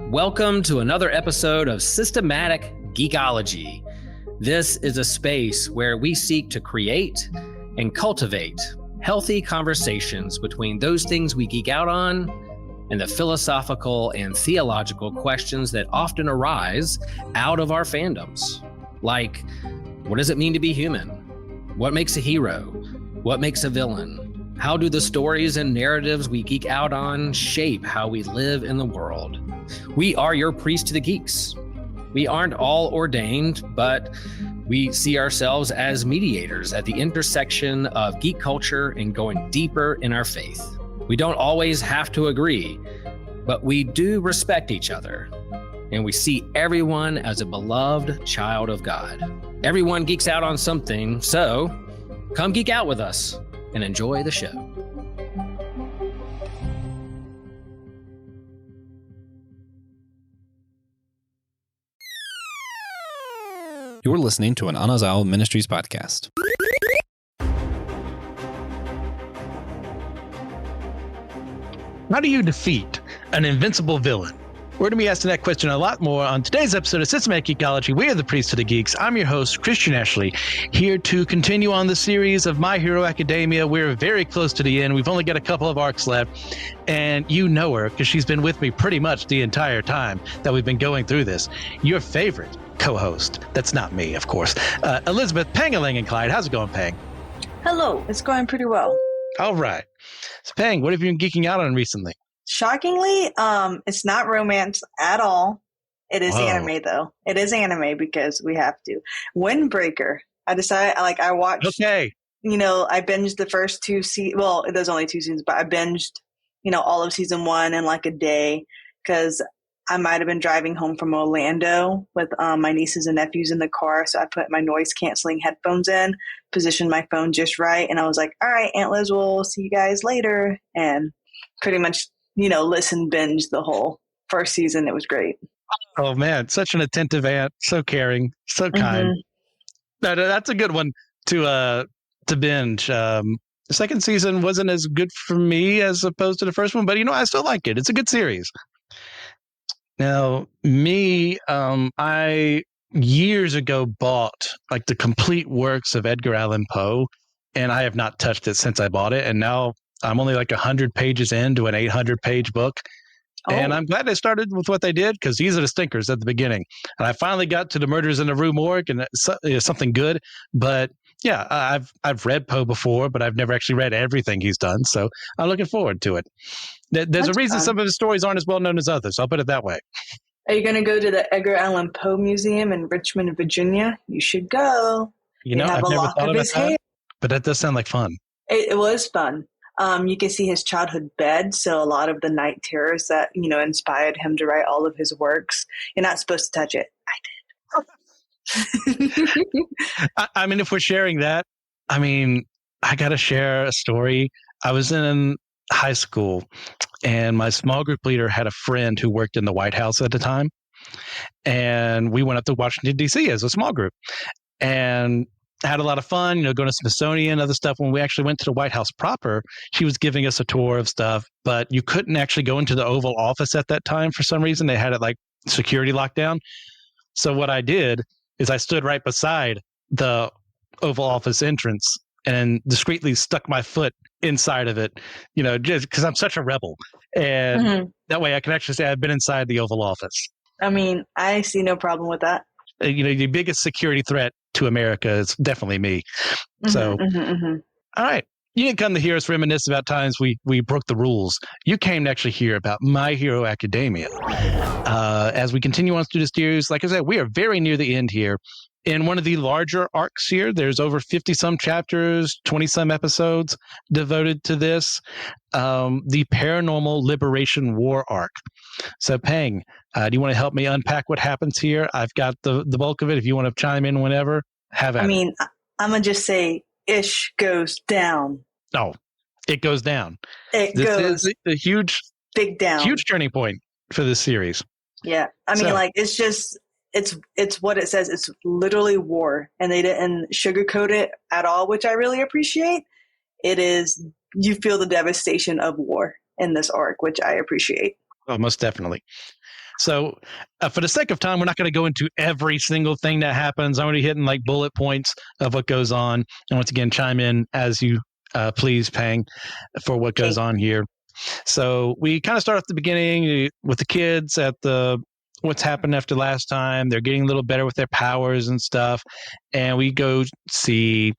Welcome to another episode of Systematic Geekology. This is a space where we seek to create and cultivate healthy conversations between those things we geek out on and the philosophical and theological questions that often arise out of our fandoms. Like, what does it mean to be human? What makes a hero? What makes a villain? How do the stories and narratives we geek out on shape how we live in the world? We are your priest to the geeks. We aren't all ordained, but we see ourselves as mediators at the intersection of geek culture and going deeper in our faith. We don't always have to agree, but we do respect each other, and we see everyone as a beloved child of God. Everyone geeks out on something, so come geek out with us and enjoy the show. You're listening to an Anazal Ministries podcast. How do you defeat an invincible villain? We're going to be asking that question a lot more on today's episode of Systematic Geekology. We are the Priest of the Geeks. I'm your host, Christian Ashley, here to continue on the series of My Hero Academia. We're very close to the end. We've only got a couple of arcs left, and you know her because she's been with me pretty much the entire time that we've been going through this. Your favorite co-host. That's not me, of course. Elizabeth Pangaling and Clyde. How's it going, Pang? Hello. It's going pretty well. All right. So, Pang, what have you been geeking out on recently? Shockingly, it's not romance at all. It is anime, though. It is anime because we have to. Windbreaker. I decided, I watched. Okay. I binged the first two seasons. Well, there's only two seasons, but I binged, all of season one in like a day because I might have been driving home from Orlando with my nieces and nephews in the car. So I put my noise canceling headphones in, positioned my phone just right. And I was like, all right, Aunt Liz, we'll see you guys later. And pretty much, binge the whole first season. It was great. Oh man, such an attentive aunt. So caring, so kind. That's a good one to binge. The second season wasn't as good for me as opposed to the first one, but I still like it. It's a good series. Now, me, I years ago bought like the complete works of Edgar Allan Poe, and I have not touched it since I bought it. And now I'm only like 100 pages into an 800-page book. Oh. And I'm glad they started with what they did because these are the stinkers at the beginning. And I finally got to the Murders in the Rue Morgue, and it's something good. But yeah, I've read Poe before, but I've never actually read everything he's done. So I'm looking forward to it. There's a reason some of his stories aren't as well known as others. I'll put it that way. Are you going to go to the Edgar Allan Poe Museum in Richmond, Virginia? You should go. I've never thought about that, but that does sound like fun. It was fun. You can see his childhood bed. So a lot of the night terrors that, inspired him to write all of his works. You're not supposed to touch it. I did. I mean, if we're sharing that, I got to share a story. I was in high school and my small group leader had a friend who worked in the White House at the time. And we went up to Washington, D.C. as a small group and had a lot of fun, going to Smithsonian, other stuff. When we actually went to the White House proper, she was giving us a tour of stuff, but you couldn't actually go into the Oval Office at that time for some reason. They had it like security lockdown. So what I did is I stood right beside the Oval Office entrance and discreetly stuck my foot inside of it, just because I'm such a rebel. And that way I can actually say I've been inside the Oval Office. I see no problem with that. The biggest security threat to America is definitely me. So, all right. You didn't come to hear us reminisce about times we broke the rules. You came to actually hear about My Hero Academia. As we continue on through this series, like I said, we are very near the end here. In one of the larger arcs here, there's over 50-some chapters, 20-some episodes devoted to this, the Paranormal Liberation War arc. So, Pang, do you want to help me unpack what happens here? I've got the bulk of it. If you want to chime in whenever, have at it. I'm going to just say, Ish goes down. Oh, it goes down. This goes is a huge, big down. Huge turning point for this series. Yeah. It's just... It's what it says. It's literally war, and they didn't sugarcoat it at all, which I really appreciate. It is, you feel the devastation of war in this arc, which I appreciate. Oh, most definitely. So, for the sake of time, we're not going to go into every single thing that happens. I'm going to be hitting like bullet points of what goes on. And once again, chime in as you please, Pang, for what goes on here. So we kind of start at the beginning with the kids at what's happened after last time. They're getting a little better with their powers and stuff. And we go see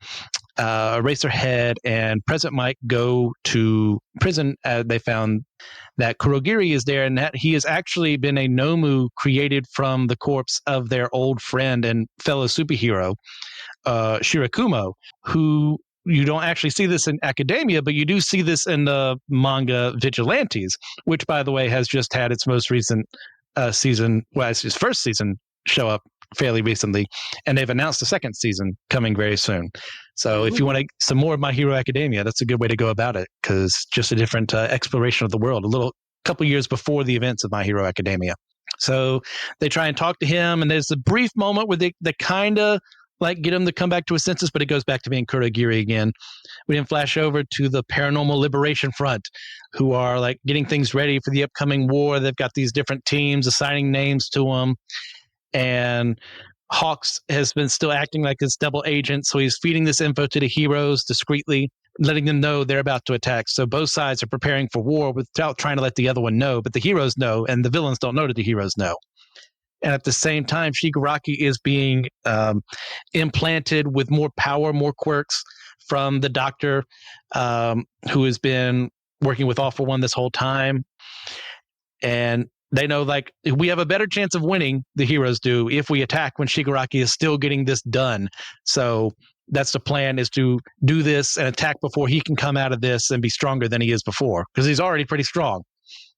Eraserhead and President Mike go to prison. They found that Kurogiri is there and that he has actually been a Nomu created from the corpse of their old friend and fellow superhero, Shirakumo, who you don't actually see this in academia, but you do see this in the manga Vigilantes, which, by the way, has just had its most recent season, well, it's its first season show up fairly recently, and they've announced the second season coming very soon. So if you want some more of My Hero Academia, that's a good way to go about it, because just a different exploration of the world, couple years before the events of My Hero Academia. So they try and talk to him, and there's a brief moment where they kind of like get him to come back to his senses, but it goes back to being Kurogiri again. We then flash over to the Paranormal Liberation Front, who are like getting things ready for the upcoming war. They've got these different teams assigning names to them, and Hawks has been still acting like this double agent, so he's feeding this info to the heroes discreetly, letting them know they're about to attack. So both sides are preparing for war without trying to let the other one know, but the heroes know, and the villains don't know that the heroes know. And at the same time, Shigaraki is being implanted with more power, more quirks from the doctor who has been working with All for One this whole time. And they know, like, we have a better chance of winning, the heroes do, if we attack when Shigaraki is still getting this done. So that's the plan, is to do this and attack before he can come out of this and be stronger than he is before, because he's already pretty strong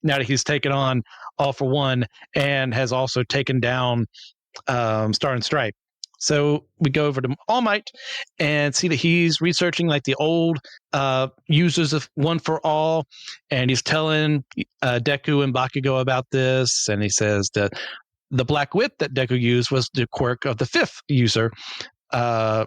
now that he's taken on All for One and has also taken down Star and Stripe. So we go over to All Might and see that he's researching like the old users of One for All, and he's telling Deku and Bakugo about this, and he says that the Black Whip that Deku used was the quirk of the fifth user, Banjo,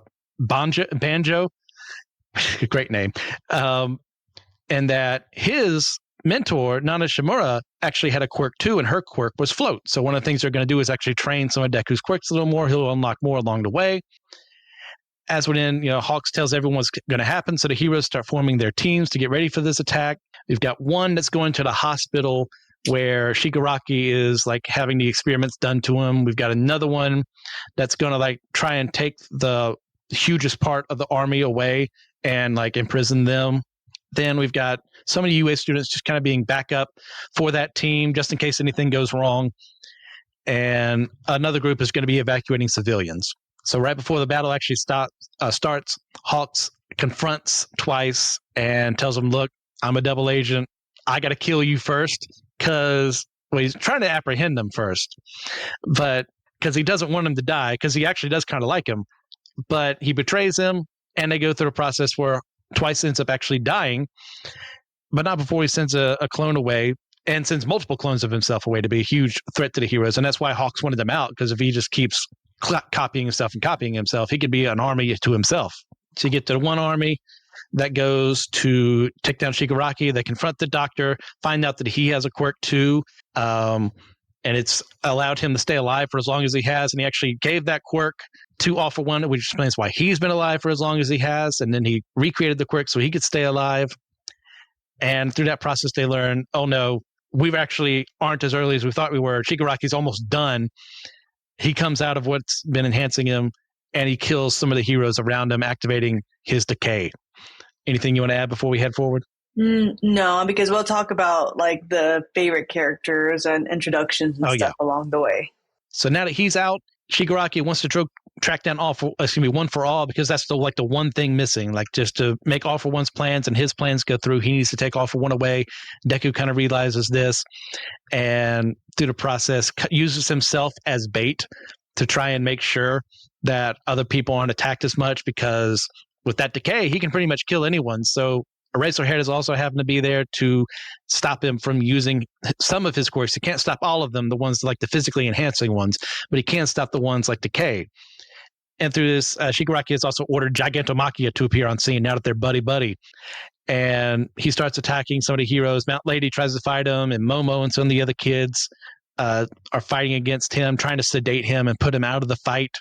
great name, and that his mentor, Nana Shimura, actually had a quirk too, and her quirk was Float. So one of the things they're going to do is actually train some of Deku's quirks a little more. He'll unlock more along the way. As within, Hawks tells everyone what's going to happen, so the heroes start forming their teams to get ready for this attack. We've got one that's going to the hospital where Shigaraki is like having the experiments done to him. We've got another one that's going to like try and take the hugest part of the army away and like imprison them. Then we've got so many UA students just kind of being backup for that team just in case anything goes wrong. And another group is going to be evacuating civilians. So right before the battle actually starts, Hawks confronts Twice and tells him, look, I'm a double agent. I got to kill you first, because he's trying to apprehend them first. But because he doesn't want him to die, because he actually does kind of like him. But he betrays him, and they go through a process where Twice ends up actually dying, but not before he sends a clone away, and sends multiple clones of himself away to be a huge threat to the heroes. And that's why Hawks wanted them out, because if he just keeps copying himself, he could be an army to himself. So you get to one army that goes to take down Shigaraki. They confront the doctor, find out that he has a quirk too, and it's allowed him to stay alive for as long as he has. And he actually gave that quirk to All for One, which explains why he's been alive for as long as he has. And then he recreated the quirk so he could stay alive. And through that process, they learn, oh no, we actually aren't as early as we thought we were. Shigaraki's almost done. He comes out of what's been enhancing him, and he kills some of the heroes around him, activating his decay. Anything you want to add before we head forward? No, because we'll talk about like the favorite characters and introductions and stuff along the way. So now that he's out, Shigaraki wants to track down One for All, because that's the one thing missing. Like, just to make All for One's plans and his plans go through, he needs to take All for One away. Deku kind of realizes this, and through the process uses himself as bait to try and make sure that other people aren't attacked as much, because with that decay, he can pretty much kill anyone. So Eraserhead is also having to be there to stop him from using some of his quirks. He can't stop all of them, the ones like the physically enhancing ones, but he can stop the ones like decay. And through this, Shigaraki has also ordered Gigantomachia to appear on scene now that they're buddy-buddy. And he starts attacking some of the heroes. Mount Lady tries to fight him, and Momo and some of the other kids are fighting against him, trying to sedate him and put him out of the fight.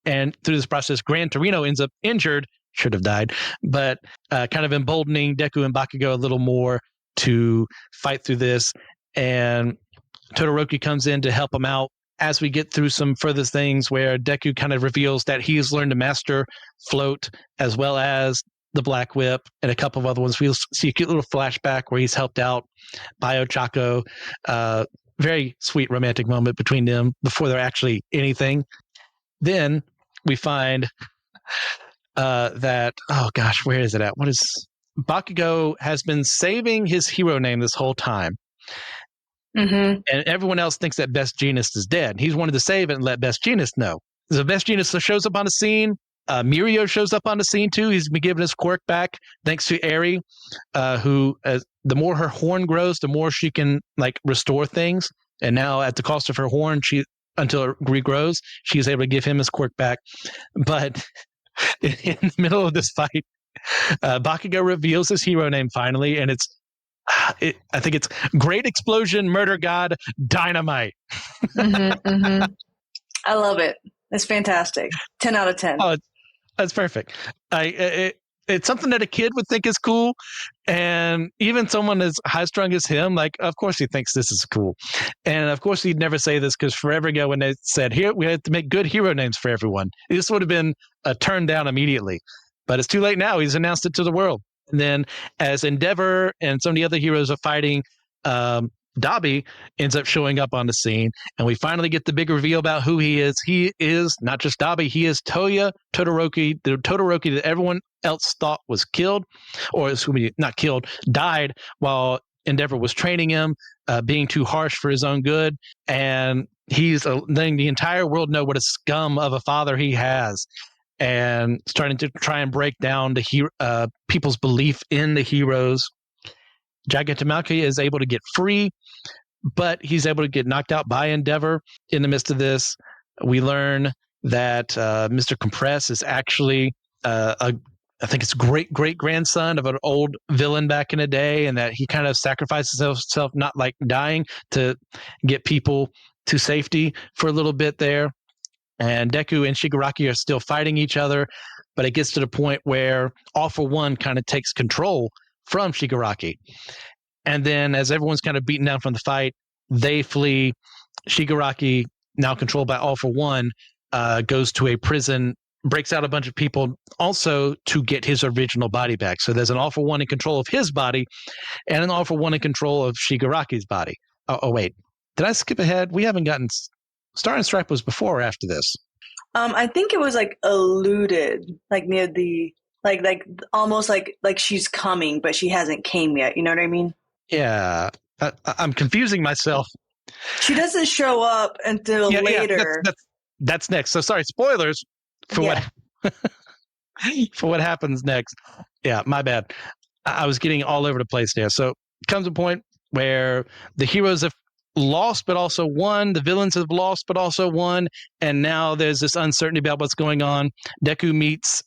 And through this process, Gran Torino ends up injured, should have died, but kind of emboldening Deku and Bakugo a little more to fight through this. And Todoroki comes in to help him out as we get through some further things where Deku kind of reveals that he's learned to master float as well as the Black Whip and a couple of other ones. We'll see a cute little flashback where he's helped out Bayo Chaco. Very sweet romantic moment between them before they're actually anything. Then we find that, oh gosh, where is it at? Bakugo has been saving his hero name this whole time. And everyone else thinks that Best Jeanist is dead. He's wanted to save it and let Best Jeanist know. So Best Jeanist shows up on the scene. Mirio shows up on the scene too. He's been given his quirk back thanks to Eri, who the more her horn grows, the more she can like restore things. And now at the cost of her horn, until it regrows, she's able to give him his quirk back. But in the middle of this fight, Bakugo reveals his hero name finally, and I think it's Great Explosion, Murder God, Dynamite. I love it. It's fantastic. 10 out of 10. Oh, that's perfect. It's something that a kid would think is cool. And even someone as high strung as him, like, of course he thinks this is cool. And of course he'd never say this because forever ago when they said, here, we had to make good hero names for everyone, this would have been a turn down immediately. But it's too late now. He's announced it to the world. And then as Endeavor and some of the other heroes are fighting, Dabi ends up showing up on the scene, and we finally get the big reveal about who he is. He is not just Dabi, he is Toya Todoroki, the Todoroki that everyone else thought was killed, or not killed, died while Endeavor was training him, being too harsh for his own good. And he's letting the entire world know what a scum of a father he has, and starting to try and break down the people's belief in the heroes. Gigantomachia is able to get free, but he's able to get knocked out by Endeavor. In the midst of this, we learn that Mr. Compress is actually I think it's great-great-grandson of an old villain back in the day, and that he kind of sacrifices himself, not like dying, to get people to safety for a little bit there. And Deku and Shigaraki are still fighting each other, but it gets to the point where All For One kind of takes control from Shigaraki. And then as everyone's kind of beaten down from the fight, they flee. Shigaraki, now controlled by All For One, goes to a prison, breaks out a bunch of people also to get his original body back. So there's an All For One in control of his body and an All For One in control of Shigaraki's body. Oh wait, did I skip ahead? We haven't gotten... Star and Stripe was before or after this? I think it was like alluded, like near the... Like almost like she's coming, but she hasn't came yet. You know what I mean? Yeah, I'm confusing myself. She doesn't show up until later. Yeah, that's next. So sorry, spoilers for what happens next. Yeah, my bad. I was getting all over the place there. So comes a point where the heroes have lost but also won. The villains have lost but also won, and now there's this uncertainty about what's going on. Deku meets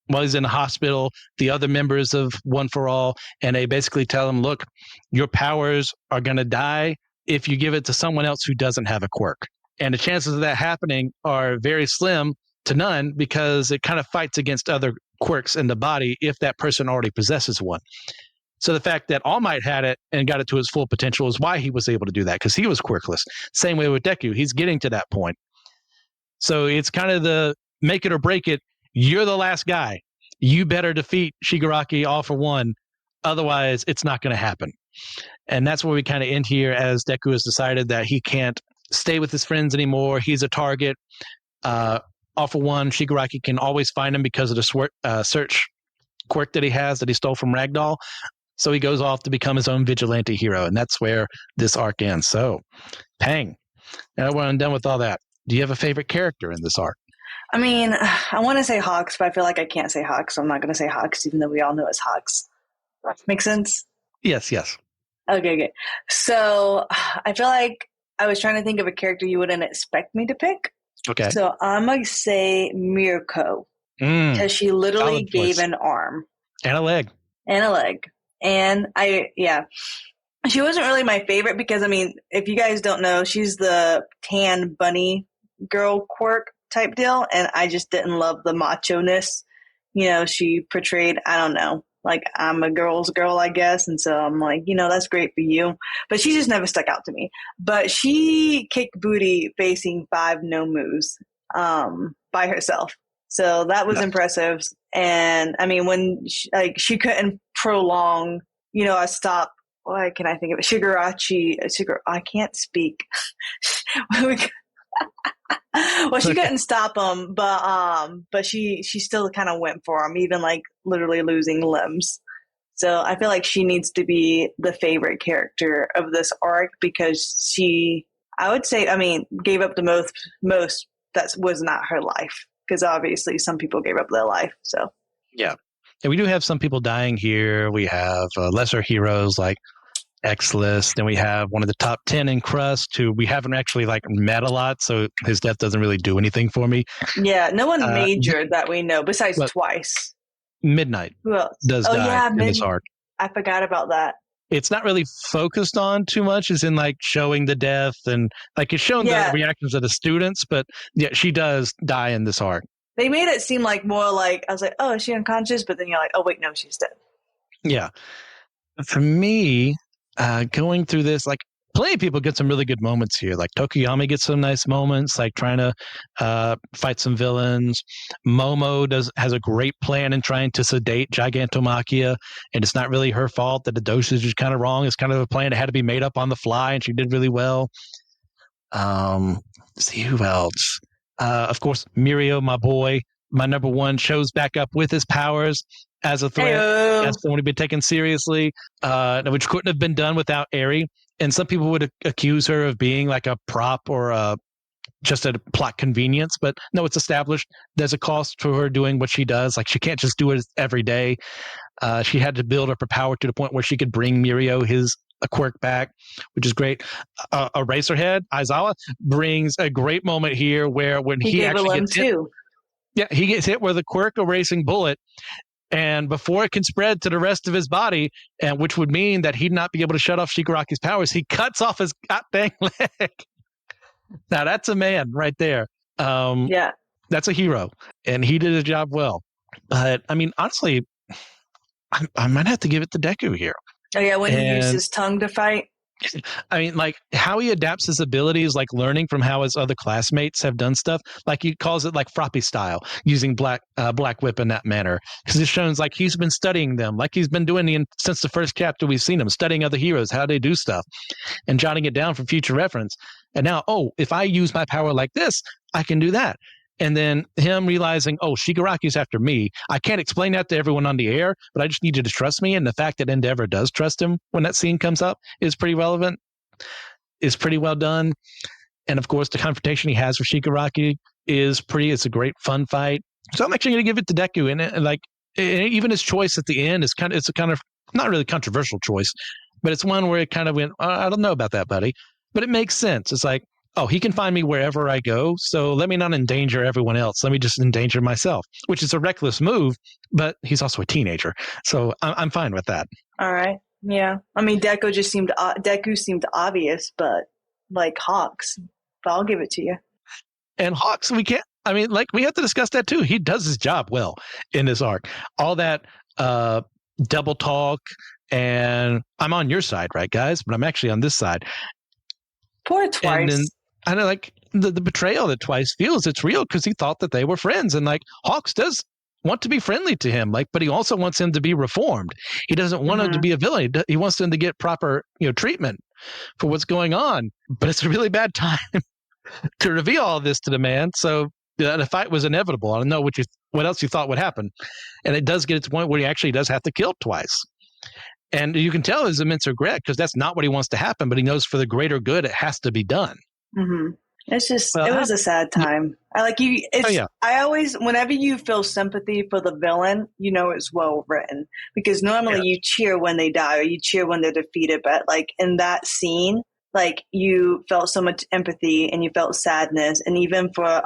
while he's in the hospital, the other members of One For All, and they basically tell him, look, your powers are going to die if you give it to someone else who doesn't have a quirk. And the chances of that happening are very slim to none, because it kind of fights against other quirks in the body if that person already possesses one. So the fact that All Might had it and got it to its full potential is why he was able to do that, because he was quirkless. Same way with Deku. He's getting to that point. So it's kind of the make it or break it. You're the last guy. You better defeat Shigaraki All For One. Otherwise, it's not going to happen. And that's where we kind of end here, as Deku has decided that he can't stay with his friends anymore. He's a target. All For One, Shigaraki can always find him because of the search quirk that he has that he stole from Ragdoll. So he goes off to become his own vigilante hero. And that's where this arc ends. So, Pang. Now when I'm done with all that, do you have a favorite character in this arc? I mean, I want to say Hawks, but I feel like I can't say Hawks, so I'm not going to say Hawks, even though we all know it's Hawks. Make sense? Yes. Okay, good. So I feel like I was trying to think of a character you wouldn't expect me to pick. Okay. So I'm going to say Mirko, because she literally solid gave choice. an arm. And a leg. And a leg. And she wasn't really my favorite because, I mean, if you guys don't know, she's the tan bunny girl quirk type deal. And I just didn't love the macho-ness, she portrayed. I don't know. Like, I'm a girl's girl, I guess. And so I'm like, that's great for you. But she just never stuck out to me. But she kicked booty facing 5 no-moves by herself. So that was impressive. And I mean, when she couldn't prolong, a stop. What can I think of it? I can't speak. Well, she couldn't stop him, but she still kind of went for him, even like literally losing limbs. So I feel like she needs to be the favorite character of this arc because I would say, gave up the most that was not her life. Because obviously some people gave up their life. So yeah, and we do have some people dying here. We have lesser heroes like X-List, and we have one of the top 10 in Crust, who we haven't actually met a lot, so his death doesn't really do anything for me. Yeah, no one major that we know besides Twice. Midnight does die in this arc. I forgot about that. It's not really focused on too much, as in showing the death and it's shown the reactions of the students, but yeah, she does die in this arc. They made it seem more like, I was like, oh, is she unconscious? But then you're like, oh wait, no, she's dead. Yeah. For me, going through this, plenty of people get some really good moments here. Like Tokuyami gets some nice moments, trying to fight some villains. Momo has a great plan in trying to sedate Gigantomachia, and it's not really her fault that the dosage is kind of wrong. It's kind of a plan that had to be made up on the fly, and she did really well. Let's see who else. Of course, Mirio, my boy, my number one, shows back up with his powers as a threat, as someone to be taken seriously, which couldn't have been done without Eri. And some people would accuse her of being like a prop or just a plot convenience, but no, it's established. There's a cost for her doing what she does. She can't just do it every day. She had to build up her power to the point where she could bring Mirio his quirk back, which is great. Eraserhead, Aizawa, brings a great moment here where when he actually gets hit, he gets hit with a quirk erasing bullet. And before it can spread to the rest of his body, and which would mean that he'd not be able to shut off Shigaraki's powers, he cuts off his goddamn leg. Now that's a man right there. That's a hero, and he did his job well. But honestly, I might have to give it to Deku here. Oh yeah, when he used his tongue to fight. How he adapts his abilities, learning from how his other classmates have done stuff. He calls it Froppy style, using Black Whip in that manner. Because it shows he's been studying them, he's been doing since the first chapter we've seen him, studying other heroes, how they do stuff, and jotting it down for future reference. And now, if I use my power like this, I can do that. And then him realizing, Shigaraki's after me. I can't explain that to everyone on the air, but I just need you to trust me. And the fact that Endeavor does trust him when that scene comes up is pretty relevant, is pretty well done. And of course, the confrontation he has with Shigaraki it's a great fun fight. So I'm actually going to give it to Deku. And even his choice at the end it's a kind of not really controversial choice, but it's one where it kind of went, I don't know about that, buddy. But it makes sense. It's he can find me wherever I go, so let me not endanger everyone else. Let me just endanger myself, which is a reckless move, but he's also a teenager, so I'm fine with that. All right. Yeah. Deku seemed obvious, but Hawks, but I'll give it to you. And Hawks, we can't, we have to discuss that too. He does his job well in this arc. All that double talk, and I'm on your side, right, guys? But I'm actually on this side. Poor Twice. And then, I know, the betrayal that Twice feels, it's real because he thought that they were friends. And Hawks does want to be friendly to him, but he also wants him to be reformed. He doesn't want him to be a villain. He wants him to get proper, treatment for what's going on. But it's a really bad time to reveal all this to the man. So the fight was inevitable. I don't know what else you thought would happen. And it does get to the point where he actually does have to kill Twice. And you can tell his immense regret because that's not what he wants to happen, but he knows for the greater good, it has to be done. Mm-hmm. It's just, it was a sad time. I always, whenever you feel sympathy for the villain, it's well written, because normally you cheer when they die or you cheer when they're defeated. But in that scene, like you felt so much empathy and you felt sadness. And even for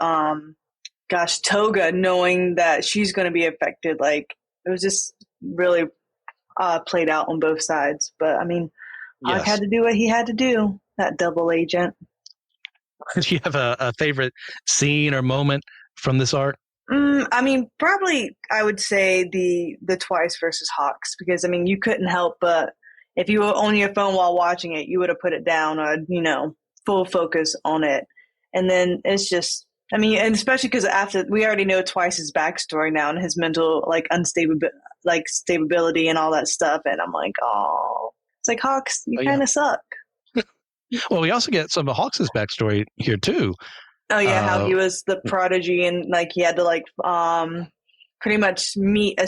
Toga, knowing that she's going to be affected, like it was just really played out on both sides. But I mean, Hawk had to do what he had to do, that double agent. Do you have a favorite scene or moment from this arc? I mean, probably I would say the Twice versus Hawks, because I mean, you couldn't help but if you were on your phone while watching it, you would have put it down or, full focus on it. And then it's just, I mean, and especially because after we already know Twice's backstory now and his mental stability and all that stuff. And I'm like, oh, it's like Hawks, you kind of suck. Well, we also get some of Hawks' backstory here too. Oh yeah, how he was the prodigy and like he had to pretty much meet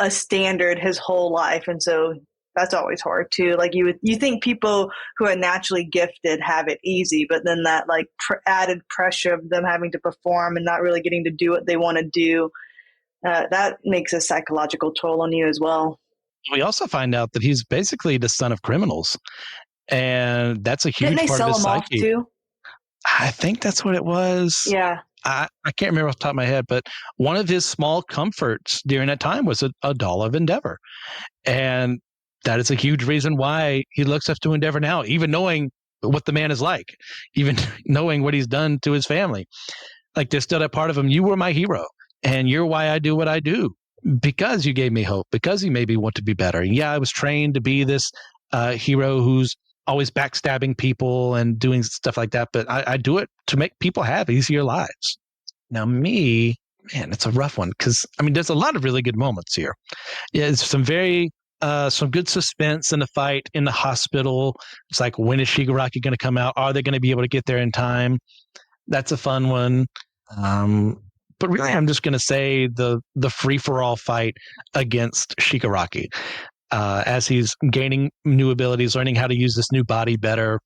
a standard his whole life, and so that's always hard too. Like you think people who are naturally gifted have it easy, but then that like added pressure of them having to perform and not really getting to do what they want to do, that makes a psychological toll on you as well. We also find out that he's basically the son of criminals, and that's a huge part of his psyche. Off too? I think that's what it was. Yeah. I can't remember off the top of my head, but one of his small comforts during that time was a doll of Endeavor. And that is a huge reason why he looks up to Endeavor now, even knowing what the man is like, even knowing what he's done to his family. Like there's still that part of him, you were my hero, and you're why I do what I do, because you gave me hope, because you made me want to be better. And yeah, I was trained to be this hero who's always backstabbing people and doing stuff like that. But I do it to make people have easier lives. Now me, man, it's a rough one. Cause I mean, there's a lot of really good moments here. Yeah, it's some good suspense in the fight in the hospital. It's like, when is Shigaraki going to come out? Are they going to be able to get there in time? That's a fun one. But really, I'm just going to say the free-for-all fight against Shigaraki. As he's gaining new abilities, learning how to use this new body better.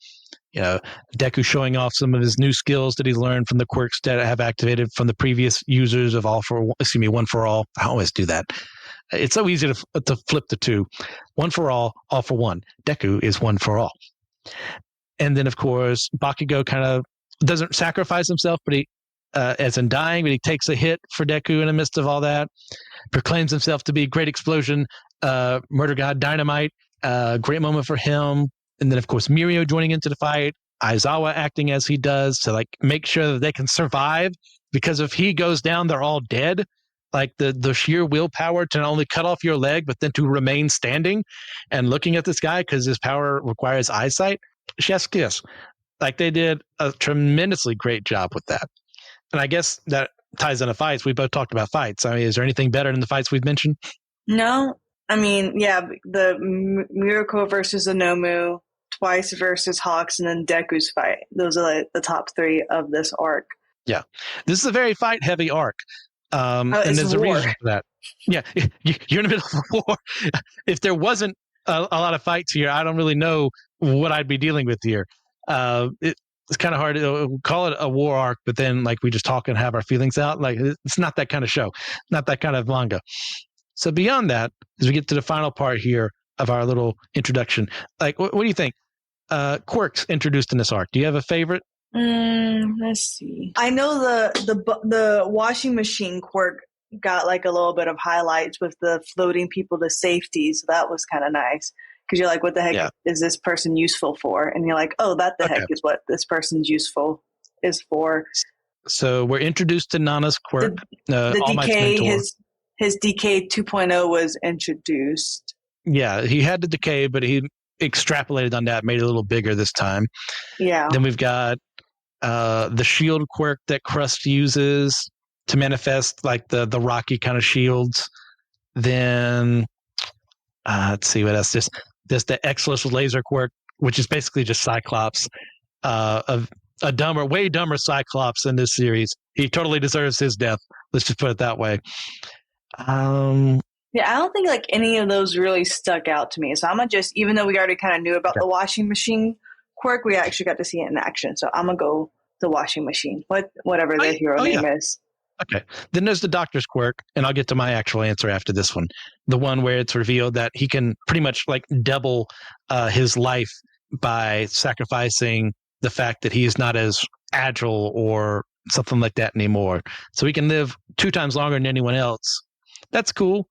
Deku showing off some of his new skills that he's learned from the quirks that have activated from the previous users of One for All. I always do that. It's so easy to flip the two. One for all for one. Deku is one for all. And then, of course, Bakugo kind of doesn't sacrifice himself, but he, as in dying, but he takes a hit for Deku in the midst of all that. Proclaims himself to be Great Explosion, Murder God, Dynamite. Great moment for him. And then, of course, Mirio joining into the fight. Aizawa acting as he does to like make sure that they can survive, because if he goes down, they're all dead. Like the sheer willpower to not only cut off your leg, but then to remain standing and looking at this guy because his power requires eyesight. Chef's kiss. Like they did a tremendously great job with that. And I guess that ties into fights. We both talked about fights. I mean, is there anything better than the fights we've mentioned? No. I mean, yeah, the Miracle versus Anomu, Twice versus Hawks, and then Deku's fight. Those are like the top three of this arc. Yeah. This is a very fight-heavy arc. And there's a reason for that. Yeah, you're in the middle of a war. If there wasn't a lot of fights here, I don't really know what I'd be dealing with here. It's kind of hard to call it a war arc, but then like we just talk and have our feelings out. Like it's not that kind of show, not that kind of manga. So beyond that, as we get to the final part here of our little introduction, like what do you think? Quirks introduced in this arc. Do you have a favorite? Let's see. I know the washing machine quirk got like a little bit of highlights with the floating people to safety, so that was kind of nice because you're like, what the heck is this person useful for? And you're like, oh, that the heck is what this person's useful is for. So we're introduced to Nana's quirk. The decay, his decay 2.0 was introduced. Yeah, he had the decay, but he extrapolated on that, made it a little bigger this time. Yeah. Then we've got the shield quirk that Crust uses to manifest like the rocky kind of shields. Then let's see what else. There's the Exilus laser quirk, which is basically just Cyclops, of a way dumber Cyclops in this series. He totally deserves his death. Let's just put it that way. Yeah, I don't think like any of those really stuck out to me. So I'm gonna just, even though we already kind of knew about the washing machine quirk, we actually got to see it in action. So I'm gonna go the washing machine, whatever their hero name is. Okay. Then there's the doctor's quirk, and I'll get to my actual answer after this one. The one where it's revealed that he can pretty much like double his life by sacrificing the fact that he is not as agile or something like that anymore. So he can live 2 times longer than anyone else. That's cool.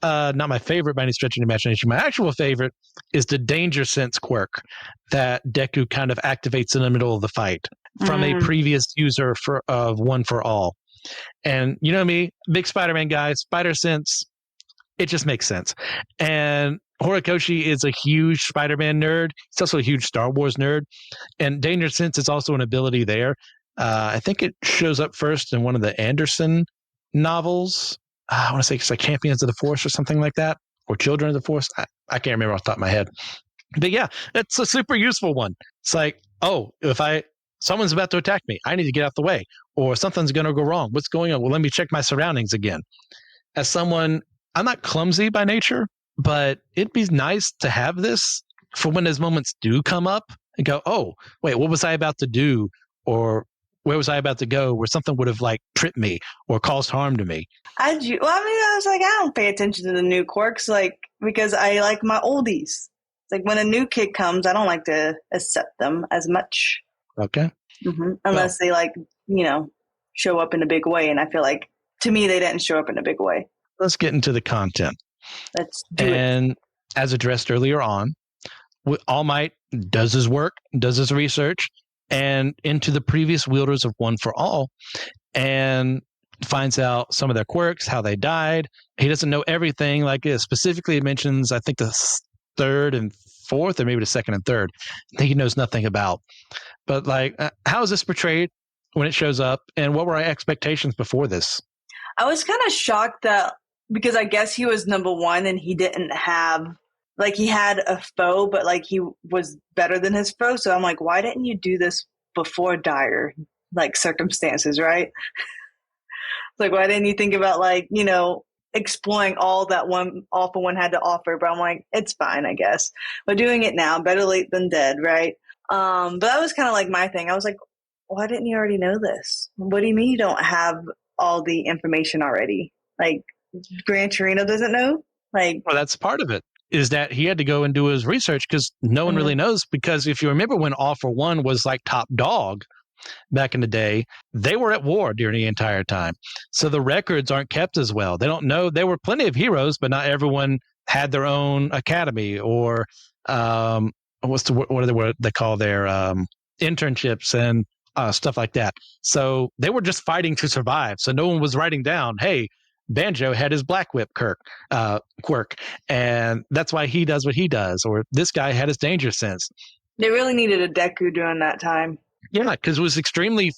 Not my favorite by any stretch of the imagination. My actual favorite is the danger sense quirk that Deku kind of activates in the middle of the fight from a previous user of One for All. And you know me, big Spider-Man guy, spider sense, it just makes sense. And Horikoshi is a huge Spider-Man nerd. He's also a huge Star Wars nerd. And danger sense is also an ability there. I think it shows up first in one of the Anderson novels. I want to say it's like Champions of the Force or something like that, or Children of the Force. I can't remember off the top of my head. But yeah, it's a super useful one. It's like, oh, if someone's about to attack me, I need to get out the way, or something's going to go wrong. What's going on? Well, let me check my surroundings again. As someone, I'm not clumsy by nature, but it'd be nice to have this for when those moments do come up and go, oh, wait, what was I about to do? Or where was I about to go where something would have like tripped me or caused harm to me? I was like, I don't pay attention to the new quirks, like, because I like my oldies. It's like when a new kid comes, I don't like to accept them as much. Okay. Unless they like, show up in a big way. And I feel like, to me, they didn't show up in a big way. Let's get into the content. Let's do it. And as addressed earlier on, All Might does his work, does his research, and into the previous wielders of One for All, and finds out some of their quirks, how they died. He doesn't know everything. Like specifically, it mentions, I think, the 3rd and 4th, or maybe the 2nd and 3rd. I think he knows nothing about. But like, how is this portrayed when it shows up, and what were our expectations before this? I was kind of shocked that, because I guess he was number 1 and he didn't have, like, he had a foe, but like he was better than his foe. So I'm like, why didn't you do this before dire, like, circumstances, right? Like, why didn't you think about, like, exploring all that All for One had to offer? But I'm like, it's fine, I guess. But doing it now, better late than dead, right? But that was kind of like my thing. I was like, why didn't you already know this? What do you mean you don't have all the information already? Like, Gran Torino doesn't know? Like, well, that's part of it, is that he had to go and do his research because no one really knows. Because if you remember when All for One was like top dog back in the day, they were at war during the entire time. So the records aren't kept as well. They don't know. There were plenty of heroes, but not everyone had their own academy or what they call their internships and stuff like that. So they were just fighting to survive. So no one was writing down, hey, Banjo had his Black Whip quirk, and that's why he does what he does. Or this guy had his Danger Sense. They really needed a Deku during that time. Yeah, because it was extremely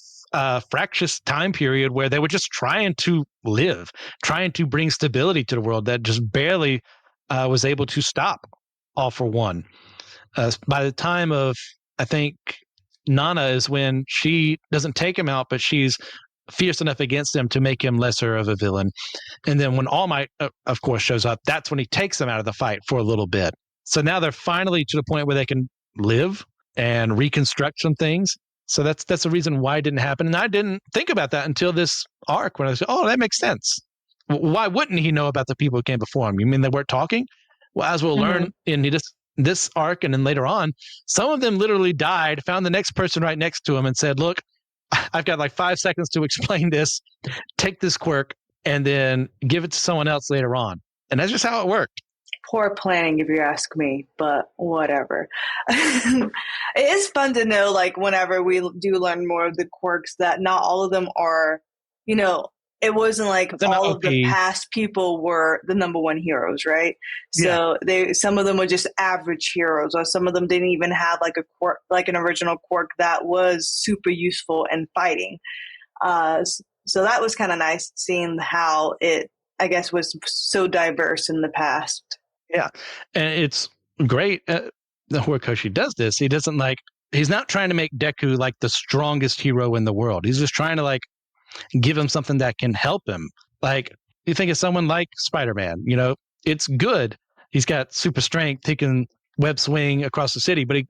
fractious time period where they were just trying to live, trying to bring stability to the world that just barely was able to stop All for One. By the time of, I think, Nana is when she doesn't take him out, but she's fierce enough against him to make him lesser of a villain. And then when All Might, of course, shows up, that's when he takes him out of the fight for a little bit. So now they're finally to the point where they can live and reconstruct some things. So that's the reason why it didn't happen. And I didn't think about that until this arc when I said, oh, that makes sense. Why wouldn't he know about the people who came before him? You mean they weren't talking? Well, as we'll learn in this arc and then later on, some of them literally died, found the next person right next to him and said, look, I've got like 5 seconds to explain this. Take this quirk and then give it to someone else later on. And that's just how it worked. Poor planning, if you ask me, but whatever. It is fun to know, like, whenever we do learn more of the quirks, that not all of them are, it wasn't like all of the past people were the number 1 heroes, right? So some of them were just average heroes, or some of them didn't even have like a quirk, like an original quirk that was super useful in fighting. So that was kind of nice seeing how it, I guess, was so diverse in the past. Yeah, and it's great that Horikoshi does this. He doesn't he's not trying to make Deku like the strongest hero in the world. He's just trying to give him something that can help him. Like, you think of someone like Spider-Man, it's good. He's got super strength. He can web swing across the city, but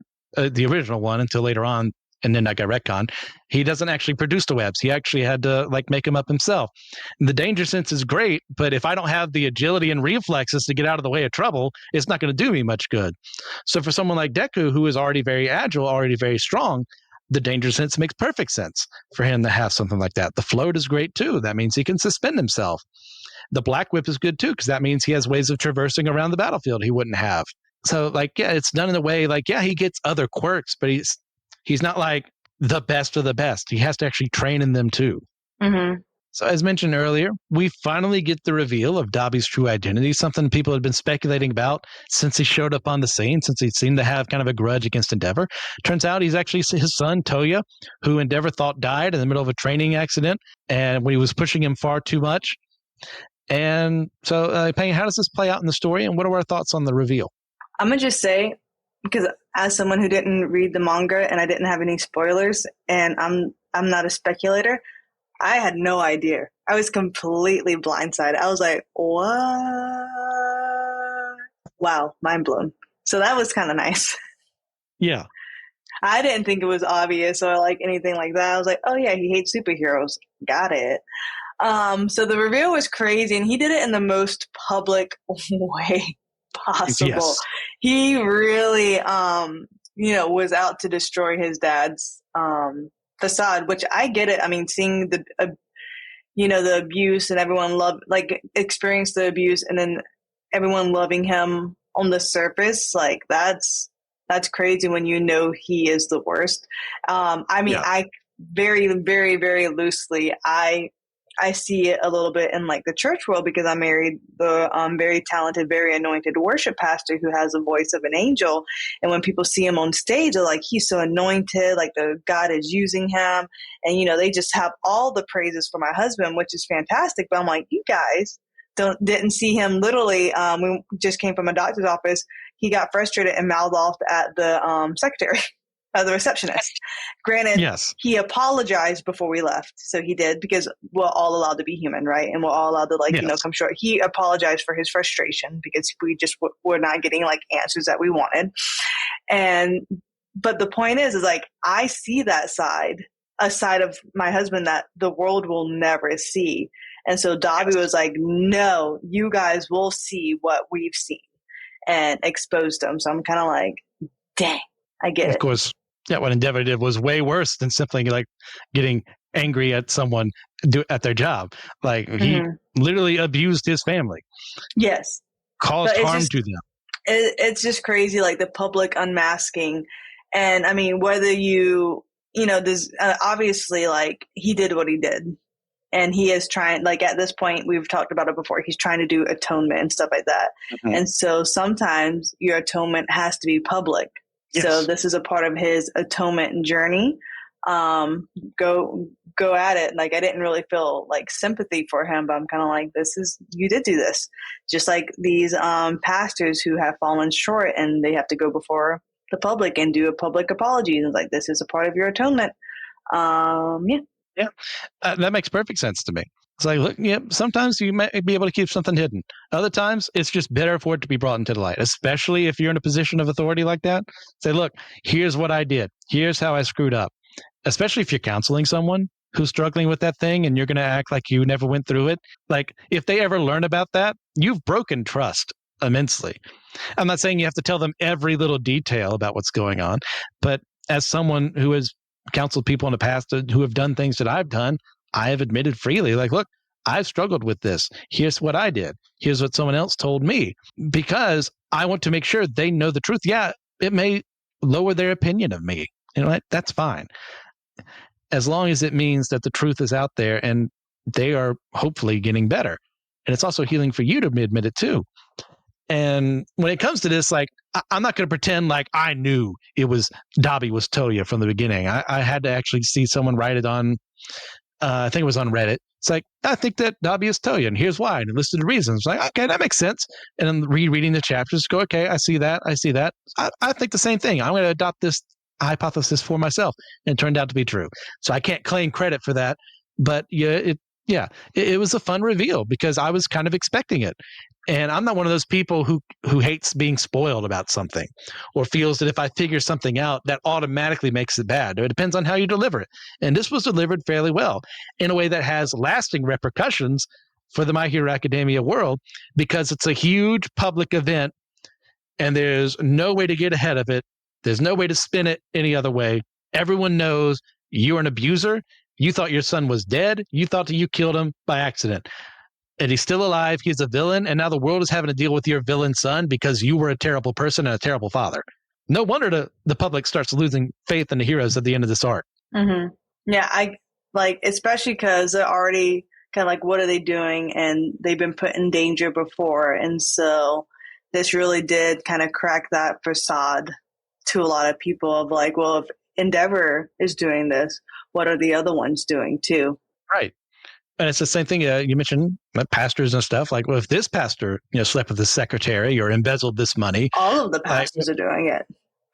the original one, until later on, and then I got retcon, he doesn't actually produce the webs. He actually had to like make them up himself. And the danger sense is great, but if I don't have the agility and reflexes to get out of the way of trouble, it's not going to do me much good. So for someone like Deku, who is already very agile, already very strong, the danger sense makes perfect sense for him to have something like that. The float is great too. That means he can suspend himself. The black whip is good too, because that means he has ways of traversing around the battlefield he wouldn't have. So like, yeah, it's done in a way like, yeah, he gets other quirks, but he's not like the best of the best. He has to actually train in them too. Mm-hmm. So as mentioned earlier, we finally get the reveal of Dabi's true identity, something people had been speculating about since he showed up on the scene, since he seemed to have kind of a grudge against Endeavor. Turns out he's actually his son, Toya, who Endeavor thought died in the middle of a training accident and when he was pushing him far too much. And so, Payne, how does this play out in the story, and what are our thoughts on the reveal? I'm going to just say, because as someone who didn't read the manga and I didn't have any spoilers, and I'm not a speculator, I had no idea. I was completely blindsided. I was like, what? Wow, mind blown. So that was kind of nice. Yeah. I didn't think it was obvious or like anything like that. I was like, oh yeah, he hates superheroes. Got it. So the reveal was crazy, and he did it in the most public way possible. Yes. He really, was out to destroy his dad's facade, which I get it. I mean, seeing the abuse and everyone experience the abuse, and then everyone loving him on the surface, like that's crazy when you know he is the worst. I very, very, very loosely, I see it a little bit in like the church world, because I married the very talented, very anointed worship pastor who has the voice of an angel. And when people see him on stage, they're like, he's so anointed, like the God is using him. And, they just have all the praises for my husband, which is fantastic. But I'm like, you guys didn't see him literally. We just came from a doctor's office. He got frustrated and mouthed off at the secretary. The receptionist. Granted, yes, he apologized before we left. So he did, because we're all allowed to be human, right? And we're all allowed to come short. He apologized for his frustration because we just were not getting like answers that we wanted. But the point is like, I see that side, a side of my husband that the world will never see. And so Dabi was like, no, you guys will see what we've seen, and exposed them. So I'm kind of like, dang, I get it. Of course. Yeah, what Endeavor did was way worse than simply like getting angry at someone at their job. Like he literally abused his family. Yes. Caused harm to them. It's just crazy, like the public unmasking. And I mean, whether there's obviously like he did what he did. And he is trying, like at this point, we've talked about it before, he's trying to do atonement and stuff like that. Mm-hmm. And so sometimes your atonement has to be public. Yes. So this is a part of his atonement journey. Go at it. Like I didn't really feel like sympathy for him, but I'm kind of like, you did do this. Just like these pastors who have fallen short and they have to go before the public and do a public apology. And like, this is a part of your atonement. Yeah. That makes perfect sense to me. It's like, look, sometimes you might be able to keep something hidden. Other times, it's just better for it to be brought into the light, especially if you're in a position of authority like that. Say, look, here's what I did. Here's how I screwed up. Especially if you're counseling someone who's struggling with that thing and you're going to act like you never went through it. Like, if they ever learn about that, you've broken trust immensely. I'm not saying you have to tell them every little detail about what's going on, but as someone who has counseled people in the past who have done things that I've done, I have admitted freely, like, look, I've struggled with this. Here's what I did. Here's what someone else told me, because I want to make sure they know the truth. Yeah, it may lower their opinion of me. That's fine. As long as it means that the truth is out there and they are hopefully getting better. And it's also healing for you to admit it too. And when it comes to this, like, I'm not going to pretend like I knew Dabi was Toya from the beginning. I had to actually see someone write it on, I think it was on Reddit. It's like, I think that Dabi is Toya, and here's why. And it listed the reasons. Like, okay, that makes sense. And then rereading the chapters, go, okay, I see that. I think the same thing. I'm going to adopt this hypothesis for myself. And it turned out to be true. So I can't claim credit for that. But yeah, Yeah, it was a fun reveal because I was kind of expecting it. And I'm not one of those people who hates being spoiled about something or feels that if I figure something out, that automatically makes it bad. It depends on how you deliver it. And this was delivered fairly well in a way that has lasting repercussions for the My Hero Academia world because it's a huge public event and there's no way to get ahead of it. There's no way to spin it any other way. Everyone knows you're an abuser. You thought your son was dead. You thought that you killed him by accident. And he's still alive. He's a villain. And now the world is having to deal with your villain son because you were a terrible person and a terrible father. No wonder the public starts losing faith in the heroes at the end of this arc. Mm-hmm. Yeah, I like, especially because they're already kind of like, what are they doing? And they've been put in danger before. And so this really did kind of crack that facade to a lot of people of like, well, if Endeavor is doing this, what are the other ones doing too? Right. And it's the same thing you mentioned, pastors and stuff. Like, well, if this pastor, slept with the secretary or embezzled this money, all of the pastors are doing it.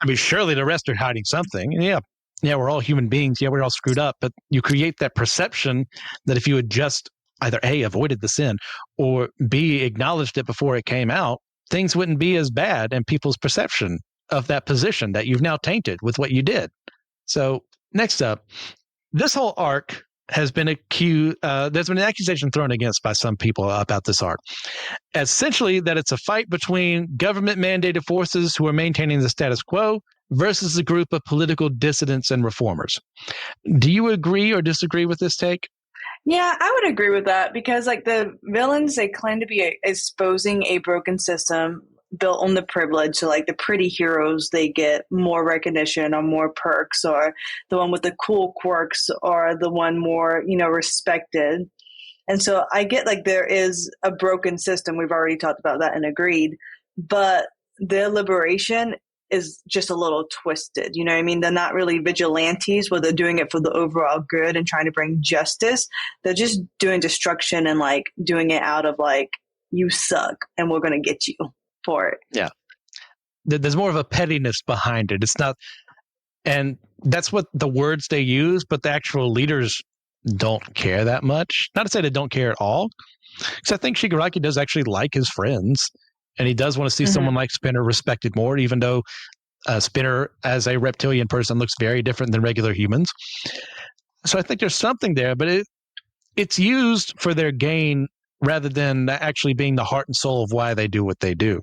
I mean, surely the rest are hiding something. And yeah, we're all human beings. Yeah, we're all screwed up. But you create that perception that if you had just either A, avoided the sin, or B, acknowledged it before it came out, things wouldn't be as bad, and people's perception of that position that you've now tainted with what you did. So next up, this whole arc has been accused. There's been an accusation thrown against by some people about this arc, essentially that it's a fight between government-mandated forces who are maintaining the status quo versus a group of political dissidents and reformers. Do you agree or disagree with this take? Yeah, I would agree with that because like the villains, they claim to be exposing a broken system built on the privilege. So like the pretty heroes, they get more recognition or more perks, or the one with the cool quirks or the one more, respected. And so I get like there is a broken system. We've already talked about that and agreed, but their liberation is just a little twisted. You know what I mean? They're not really vigilantes where they're doing it for the overall good and trying to bring justice. They're just doing destruction and like doing it out of like, you suck and we're going to get you for it. Yeah. There's more of a pettiness behind it. It's not, and that's what the words they use, but the actual leaders don't care that much. Not to say they don't care at all, because I think Shigaraki does actually like his friends, and he does want to see someone like Spinner respected more, even though Spinner, as a reptilian person, looks very different than regular humans. So I think there's something there, but it's used for their gain rather than actually being the heart and soul of why they do what they do.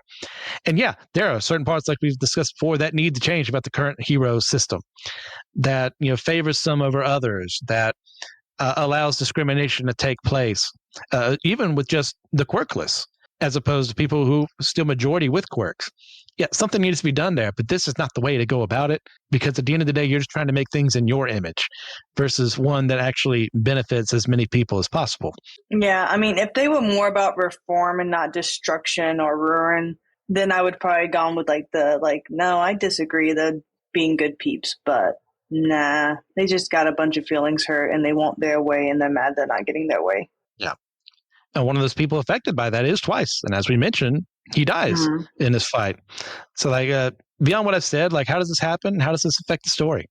And yeah, there are certain parts, like we've discussed before, that need to change about the current hero system that favors some over others, that allows discrimination to take place, even with just the quirkless, as opposed to people who still majority with quirks. Yeah, something needs to be done there, but this is not the way to go about it, because at the end of the day, you're just trying to make things in your image versus one that actually benefits as many people as possible. Yeah, I mean, if they were more about reform and not destruction or ruin, then I would probably gone with no, I disagree, they're being good peeps, but nah, they just got a bunch of feelings hurt and they want their way and they're mad they're not getting their way. Yeah. And one of those people affected by that is Twice. And as we mentioned, he dies in this fight. So beyond what I've said, how does this happen? How does this affect the story?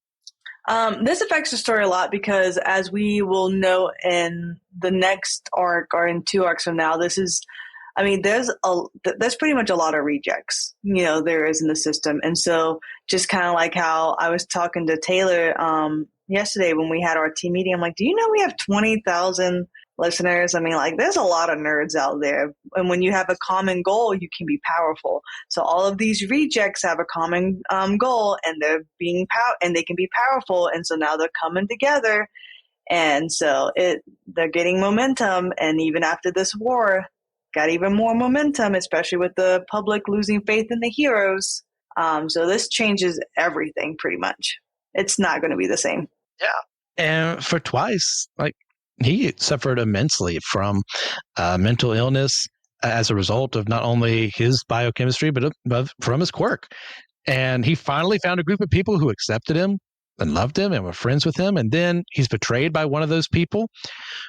This affects the story a lot because, as we will know in the next arc or in 2 arcs from now, there's pretty much a lot of rejects, there is in the system. And so just kind of like how I was talking to Taylor yesterday when we had our team meeting, I'm like, do you know we have 20,000 listeners? I mean, there's a lot of nerds out there. And when you have a common goal, you can be powerful. So all of these rejects have a common goal, and they're and they can be powerful. And so now they're coming together. And so they're getting momentum. And even after this war, got even more momentum, especially with the public losing faith in the heroes. So this changes everything pretty much. It's not going to be the same. Yeah. And for Twice, he suffered immensely from mental illness as a result of not only his biochemistry, but from his quirk. And he finally found a group of people who accepted him and loved him and were friends with him. And then he's betrayed by one of those people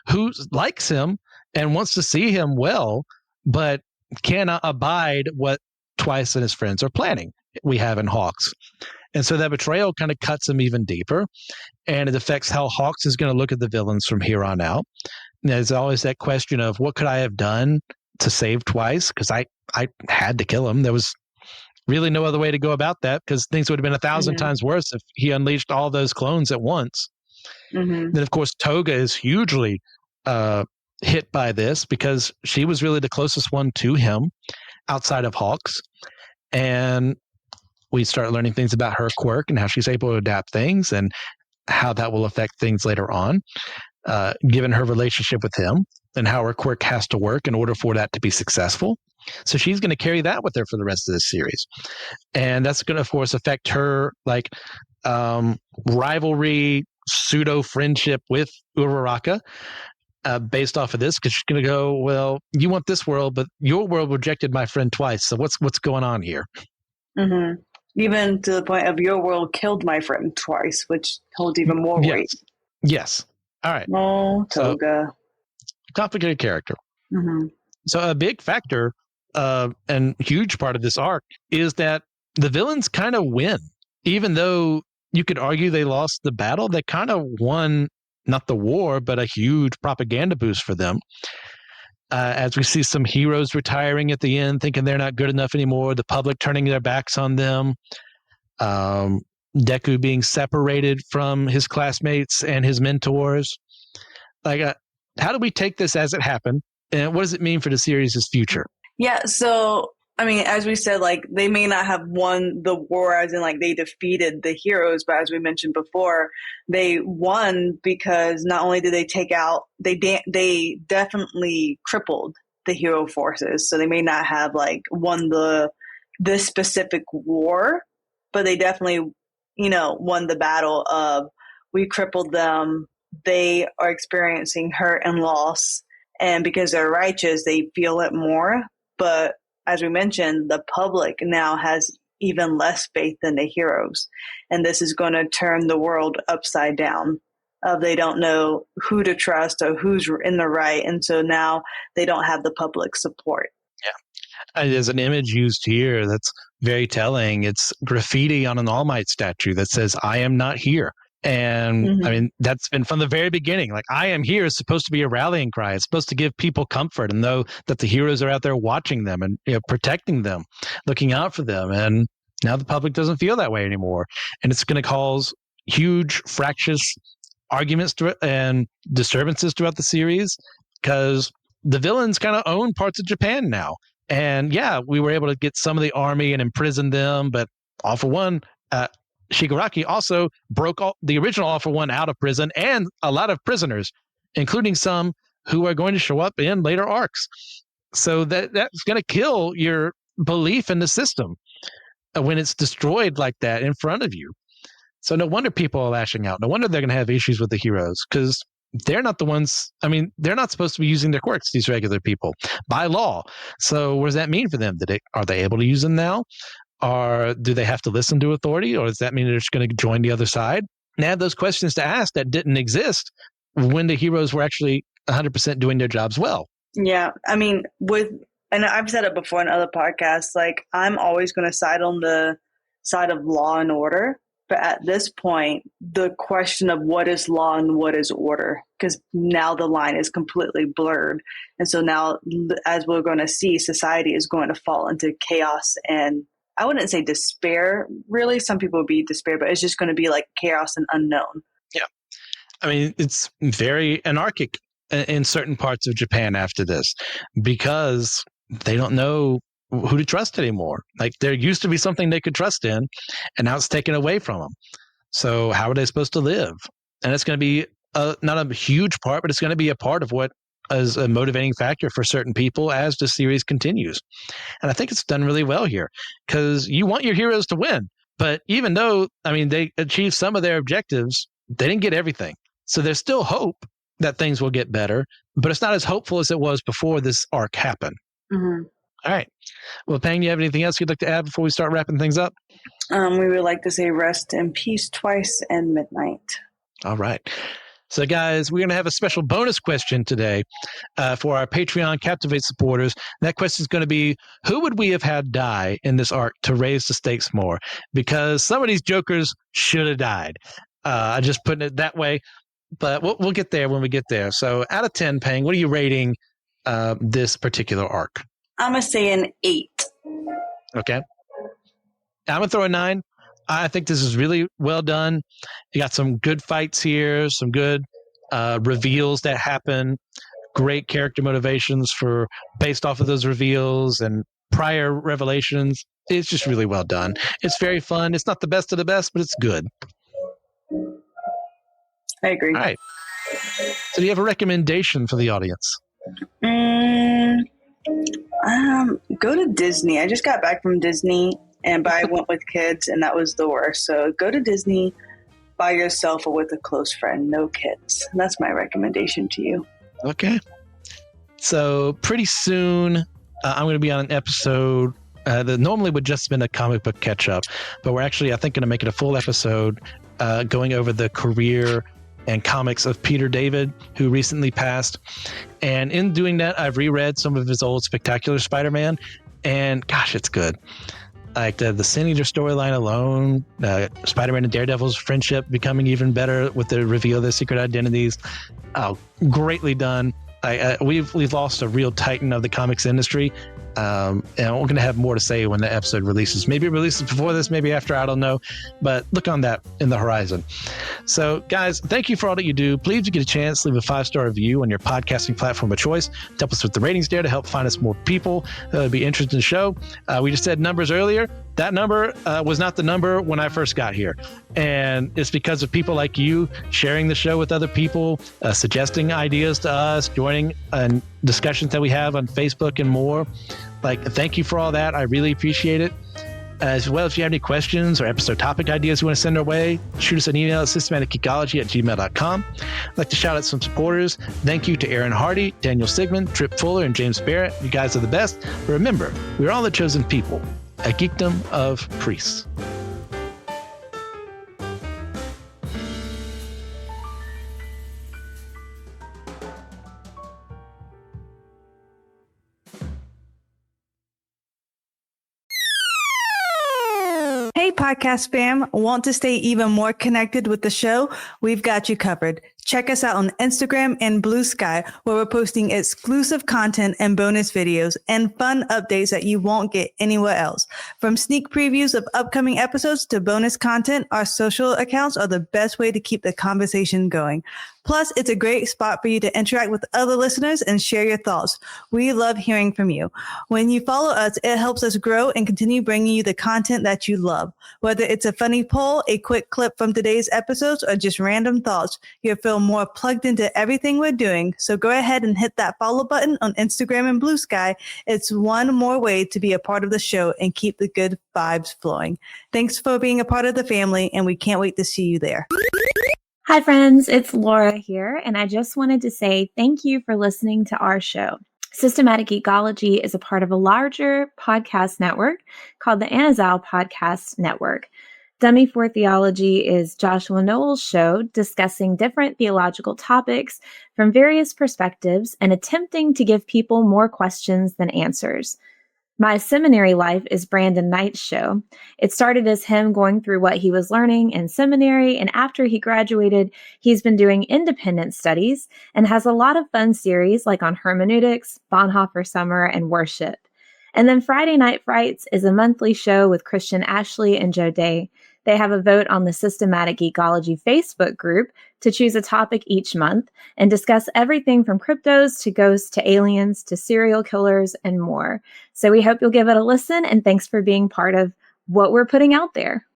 who likes him and wants to see him well, but cannot abide what Twice and his friends are planning. We have in Hawks. And so that betrayal kind of cuts him even deeper, and it affects how Hawks is going to look at the villains from here on out. there's always that question of what could I have done to save Twice? Because I had to kill him. There was really no other way to go about that, because things would have been 1,000 times worse if he unleashed all those clones at once. Then, of course, Toga is hugely hit by this because she was really the closest one to him outside of Hawks. And we start learning things about her quirk and how she's able to adapt things and how that will affect things later on, given her relationship with him and how her quirk has to work in order for that to be successful. So she's going to carry that with her for the rest of the series. And that's going to, of course, affect her like rivalry, pseudo friendship with Uraraka based off of this, because she's going to go, well, you want this world, but your world rejected my friend Twice. So what's going on here? Even to the point of your world killed my friend Twice, which holds even more weight. Yes. All right. Oh, Toga. So, complicated character. So a big factor and huge part of this arc is that the villains kind of win. Even though you could argue they lost the battle, they kind of won, not the war, but a huge propaganda boost for them. As we see some heroes retiring at the end, thinking they're not good enough anymore, the public turning their backs on them, Deku being separated from his classmates and his mentors. Like, how do we take this as it happened? And what does it mean for the series' future? Yeah, so, I mean, as we said, like, they may not have won the war as in, like, they defeated the heroes, but as we mentioned before, they won because not only did they take out, they definitely crippled the hero forces. So they may not have, like, won this specific war, but they definitely, won the battle of we crippled them. They are experiencing hurt and loss. And because they're righteous, they feel it more. But as we mentioned, the public now has even less faith than the heroes. And this is going to turn the world upside down. They don't know who to trust or who's in the right. And so now they don't have the public support. Yeah. There's an image used here that's very telling. It's graffiti on an All Might statue that says, "I am not here." And I mean, that's been from the very beginning. Like, "I am here" is supposed to be a rallying cry. It's supposed to give people comfort and know that the heroes are out there watching them and protecting them, looking out for them. And now the public doesn't feel that way anymore. And it's going to cause huge fractious arguments and disturbances throughout the series because the villains kind of own parts of Japan now. And yeah, we were able to get some of the army and imprison them, but All For One, Shigaraki also broke the original All For One out of prison and a lot of prisoners, including some who are going to show up in later arcs. So that's going to kill your belief in the system when it's destroyed like that in front of you. So no wonder people are lashing out. No wonder they're going to have issues with the heroes because they're not the ones. I mean, they're not supposed to be using their quirks, these regular people, by law. So what does that mean for them? Are they able to use them now? Or do they have to listen to authority? Or does that mean they're just going to join the other side? And have those questions to ask that didn't exist when the heroes were actually 100% doing their jobs well. Yeah. I mean, and I've said it before in other podcasts, like, I'm always going to side on the side of law and order. But at this point, the question of what is law and what is order, because now the line is completely blurred. And so now, as we're going to see, society is going to fall into chaos and I wouldn't say despair, really. Some people would be despair, but it's just going to be like chaos and unknown. Yeah. I mean, it's very anarchic in certain parts of Japan after this because they don't know who to trust anymore. Like, there used to be something they could trust in, and now it's taken away from them. So how are they supposed to live? And it's going to be not a huge part, but it's going to be a part of what is a motivating factor for certain people as the series continues. And I think it's done really well here because you want your heroes to win. But even though, I mean, they achieved some of their objectives, they didn't get everything. So there's still hope that things will get better, but it's not as hopeful as it was before this arc happened. All right. Well, Pang, you have anything else you'd like to add before we start wrapping things up? We would like to say rest in peace Twice and midnight. All right. So, guys, we're going to have a special bonus question today for our Patreon Captivate supporters. That question is going to be, who would we have had die in this arc to raise the stakes more? Because some of these jokers should have died. I just putting it that way. but we'll get there when we get there. So out of 10, Pang, what are you rating this particular arc? I'm going to say an 8. Okay. I'm going to throw a 9. I think this is really well done. You got some good fights here, some good reveals that happen, great character motivations for based off of those reveals and prior revelations. It's just really well done. It's very fun. It's not the best of the best, but it's good. I agree. All right. So do you have a recommendation for the audience? Go to Disney. I just got back from Disney, but I went with kids, and that was the worst. So go to Disney by yourself or with a close friend, no kids. And that's my recommendation to you. Okay. So pretty soon, I'm going to be on an episode that normally would just have been a comic book catch-up, but we're actually, I think, going to make it a full episode going over the career and comics of Peter David, who recently passed. And in doing that, I've reread some of his old Spectacular Spider-Man, and gosh, it's good. Like the Sin Eater storyline alone, Spider-Man and Daredevil's friendship becoming even better with the reveal of their secret identities. Oh, greatly done. We've lost a real titan of the comics industry. And we're going to have more to say when the episode releases. Maybe it releases before this, maybe after, I don't know. But look on that in the horizon. So, guys, thank you for all that you do. Please, if you get a chance, leave a 5-star review on your podcasting platform of choice. Help us with the ratings there to help find us more people that would be interested in the show. We just said numbers earlier. That number was not the number when I first got here. And it's because of people like you sharing the show with other people, suggesting ideas to us, joining discussions that we have on Facebook and more. Like, thank you for all that. I really appreciate it. As well, if you have any questions or episode topic ideas you want to send our way, shoot us an email at systematicgeekology@gmail.com. I'd like to shout out some supporters. Thank you to Aaron Hardy, Daniel Sigmund, Trip Fuller, and James Barrett. You guys are the best. But remember, we're all the chosen people, a geekdom of priests. Hey, podcast fam. Want to stay even more connected with the show? We've got you covered. Check us out on Instagram and Blue Sky, where we're posting exclusive content and bonus videos and fun updates that you won't get anywhere else. From sneak previews of upcoming episodes to bonus content, our social accounts are the best way to keep the conversation going. Plus, it's a great spot for you to interact with other listeners and share your thoughts. We love hearing from you. When you follow us, it helps us grow and continue bringing you the content that you love. Whether it's a funny poll, a quick clip from today's episodes, or just random thoughts, you'll feel more plugged into everything we're doing. So go ahead and hit that follow button on Instagram and Blue Sky. It's one more way to be a part of the show and keep the good vibes flowing. Thanks for being a part of the family, and we can't wait to see you there. Hi, friends. It's Laura here, and I just wanted to say thank you for listening to our show. Systematic Geekology is a part of a larger podcast network called the Anazal Podcast Network. Dummy for Theology is Joshua Noel's show discussing different theological topics from various perspectives and attempting to give people more questions than answers. My Seminary Life is Brandon Knight's show. It started as him going through what he was learning in seminary, and after he graduated, he's been doing independent studies and has a lot of fun series like on hermeneutics, Bonhoeffer Summer, and worship. And then Friday Night Frights is a monthly show with Christian Ashley and Joe Day. They have a vote on the Systematic Geekology Facebook group to choose a topic each month and discuss everything from cryptos to ghosts to aliens to serial killers and more. So we hope you'll give it a listen, and thanks for being part of what we're putting out there.